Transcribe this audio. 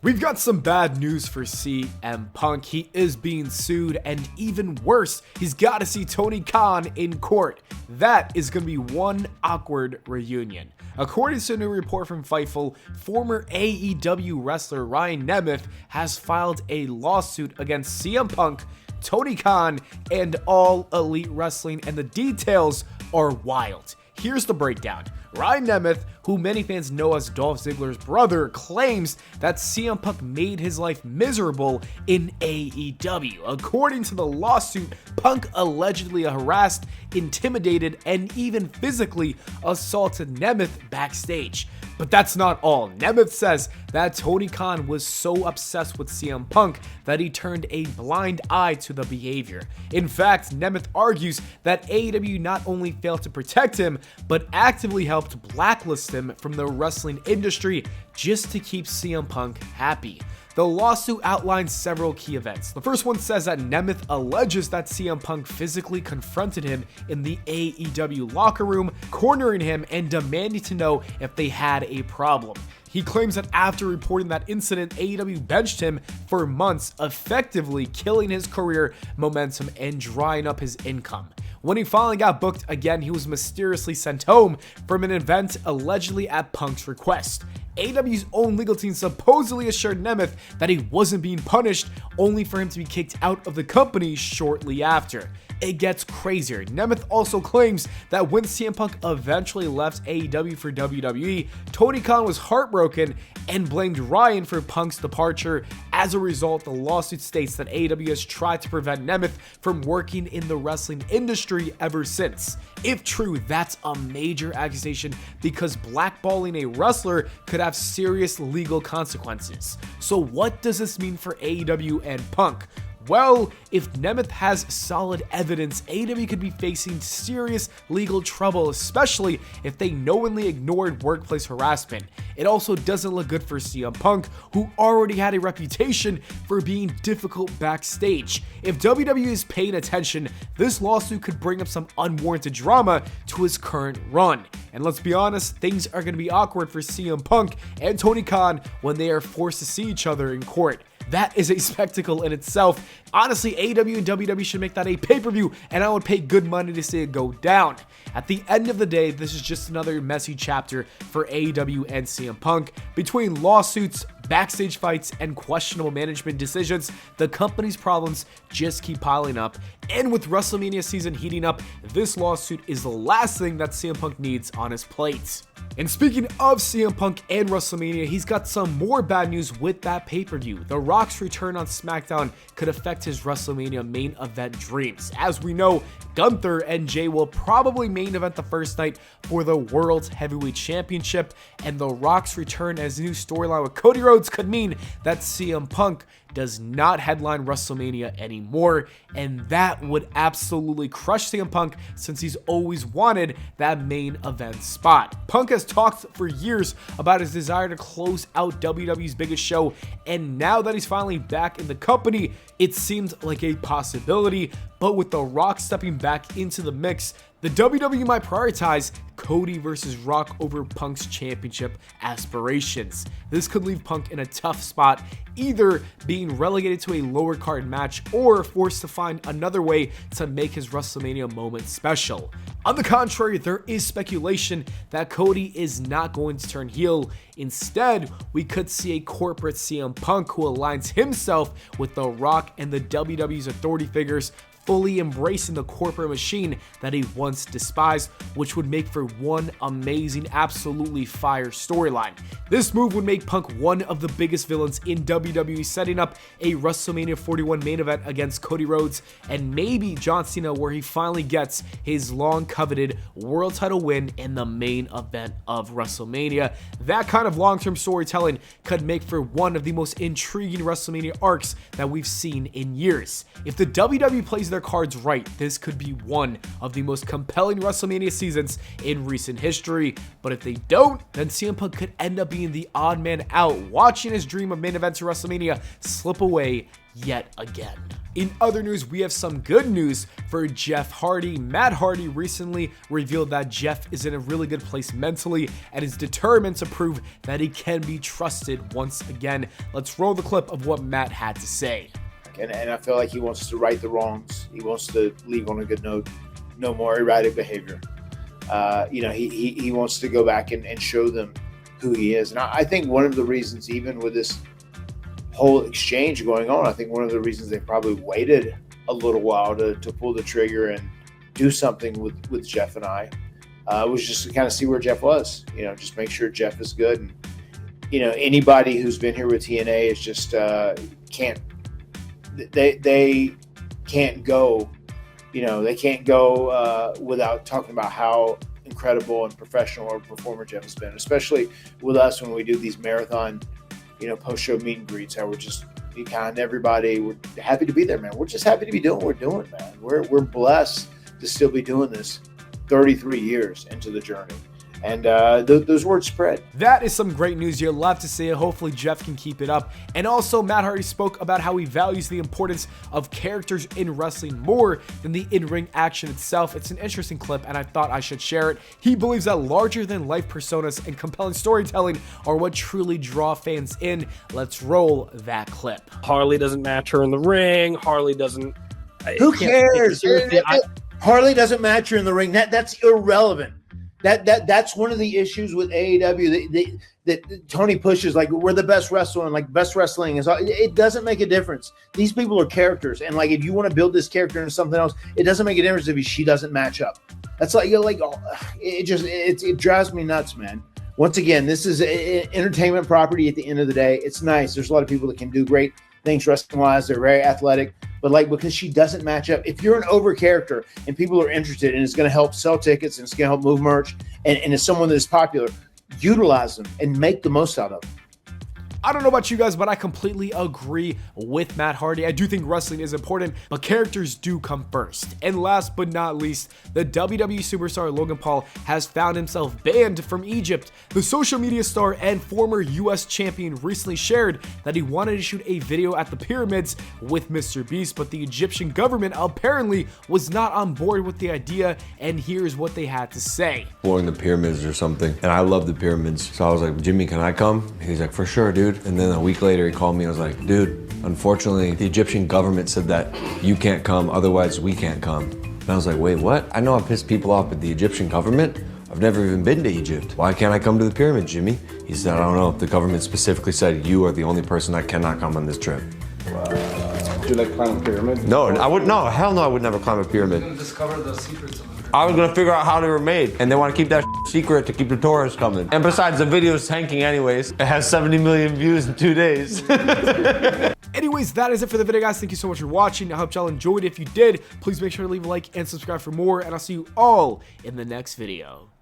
We've got some bad news for CM Punk. He is being sued, and even worse, he's got to see Tony Khan in court. That is going to be one awkward reunion. According to a new report from Fightful, former AEW wrestler Ryan Nemeth has filed a lawsuit against CM Punk, Tony Khan, and All Elite Wrestling, and the details are wild. Here's the breakdown. Ryan Nemeth, who many fans know as Dolph Ziggler's brother, claims that CM Punk made his life miserable in AEW. According to the lawsuit, Punk allegedly harassed, intimidated, and even physically assaulted Nemeth backstage. But that's not all. Nemeth says that Tony Khan was so obsessed with CM Punk that he turned a blind eye to the behavior. In fact, Nemeth argues that AEW not only failed to protect him, but actively helped blacklist him from the wrestling industry just to keep CM Punk happy. The lawsuit outlines several key events. The first one says that Nemeth alleges that CM Punk physically confronted him in the AEW locker room, cornering him and demanding to know if they had a problem. He claims that after reporting that incident, AEW benched him for months, effectively killing his career momentum and drying up his income. When he finally got booked again, he was mysteriously sent home from an event allegedly at Punk's request. AEW's own legal team supposedly assured Nemeth that he wasn't being punished, only for him to be kicked out of the company shortly after. It gets crazier. Nemeth also claims that when CM Punk eventually left AEW for WWE, Tony Khan was heartbroken and blamed Ryan for Punk's departure. As a result, the lawsuit states that AEW has tried to prevent Nemeth from working in the wrestling industry ever since. If true, that's a major accusation because blackballing a wrestler could have serious legal consequences. So what does this mean for AEW and Punk? Well, if Nemeth has solid evidence, AEW could be facing serious legal trouble, especially if they knowingly ignored workplace harassment. It also doesn't look good for CM Punk, who already had a reputation for being difficult backstage. If WWE is paying attention, this lawsuit could bring up some unwarranted drama to his current run. And let's be honest, things are going to be awkward for CM Punk and Tony Khan when they are forced to see each other in court. That is a spectacle in itself. Honestly, AEW and WWE should make that a pay-per-view, and I would pay good money to see it go down. At the end of the day, this is just another messy chapter for AEW and CM Punk. Between lawsuits, backstage fights, and questionable management decisions, the company's problems just keep piling up. And with WrestleMania season heating up, this lawsuit is the last thing that CM Punk needs on his plate. And speaking of CM Punk and WrestleMania, he's got some more bad news with that pay-per-view. The Rock's return on SmackDown could affect his WrestleMania main event dreams. As we know, Gunther and Jay will probably main event the first night for the World Heavyweight Championship, and The Rock's return as a new storyline with Cody Rhodes could mean that CM Punk does not headline WrestleMania anymore, and that would absolutely crush CM Punk since he's always wanted that main event spot. Punk has talked for years about his desire to close out WWE's biggest show, and now that he's finally back in the company, it seemed like a possibility, but with The Rock stepping back into the mix, the WWE might prioritize Cody versus Rock over Punk's championship aspirations. This could leave Punk in a tough spot, either being relegated to a lower card match or forced to find another way to make his WrestleMania moment special. On the contrary, there is speculation that Cody is not going to turn heel. Instead, we could see a corporate CM Punk who aligns himself with The Rock and the WWE's authority figures, fully embracing the corporate machine that he once despised, which would make for one amazing, absolutely fire storyline. This move would make Punk one of the biggest villains in WWE, setting up a WrestleMania 41 main event against Cody Rhodes and maybe John Cena, where he finally gets his long-coveted world title win in the main event of WrestleMania. That kind of long-term storytelling could make for one of the most intriguing WrestleMania arcs that we've seen in years. If the WWE plays their cards right, this could be one of the most compelling WrestleMania seasons in recent history. But if they don't, then CM Punk could end up being the odd man out, watching his dream of main events at WrestleMania slip away yet again. In other news, we have some good news for Jeff Hardy. Matt Hardy recently revealed that Jeff is in a really good place mentally and is determined to prove that he can be trusted once again. Let's roll the clip of what Matt had to say. And I feel like he wants to right the wrongs. He wants to leave on a good note. No more erratic behavior. He wants to go back and show them who he is. And I think one of the reasons, even with this whole exchange going on, I think one of the reasons they probably waited a little while to pull the trigger and do something with Jeff and I was just to kind of see where Jeff was, just make sure Jeff is good. And, anybody who's been here with TNA is just they can't go, they can't go without talking about how incredible and professional a performer Jeff has been, especially with us when we do these marathon post-show meet and greets, how we're just be kind to everybody. We're happy to be there, man. We're just happy to be doing what we're doing, man. We're blessed to still be doing this 33 years into the journey. And those words spread. That is some great news. You'll love to see it. Hopefully Jeff can keep it up. And also Matt Hardy spoke about how he values the importance of characters in wrestling more than the in-ring action itself. It's an interesting clip and I thought I should share it. He believes that larger than life personas and compelling storytelling are what truly draw fans in. Let's roll that clip. Harley doesn't match her in the ring. Harley doesn't. Who cares? Harley doesn't match her in the ring. That's irrelevant. That's one of the issues with AEW that Tony pushes, like we're the best wrestler and like best wrestling is. It doesn't make a difference. These people are characters, and like if you want to build this character into something else, it doesn't make a difference if she doesn't match up. That's like it drives me nuts, man. Once again, this is an entertainment property. At the end of the day, it's nice. There's a lot of people that can do great things wrestling wise. They're very athletic. But like because she doesn't match up, if you're an over character and people are interested and it's going to help sell tickets and it's going to help move merch and it's someone that is popular, utilize them and make the most out of them. I don't know about you guys, but I completely agree with Matt Hardy. I do think wrestling is important, but characters do come first. And last but not least, the WWE superstar Logan Paul has found himself banned from Egypt. The social media star and former US champion recently shared that he wanted to shoot a video at the pyramids with Mr. Beast, but the Egyptian government apparently was not on board with the idea, and here's what they had to say. Exploring the pyramids or something, and I love the pyramids. So I was like, Jimmy, can I come? He's like, for sure, dude. And then a week later he called me. I was like, dude, unfortunately the Egyptian government said that you can't come, otherwise we can't come. And I was like, wait, what? I know I pissed people off, but the Egyptian government? I've never even been to Egypt. Why can't I come to the pyramids, Jimmy? He said, I don't know. The government specifically said you are the only person that cannot come on this trip. Wow. Would you like climb a pyramid? No, I would. No, hell no, I would never climb a pyramid. You can discover the secrets of it. I was gonna figure out how they were made, and they want to keep that secret to keep the tourists coming. And besides, the video's tanking anyways. It has 70 million views in 2 days. Anyways, that is it for the video, guys. Thank you so much for watching. I hope y'all enjoyed. If you did, please make sure to leave a like and subscribe for more, and I'll see you all in the next video.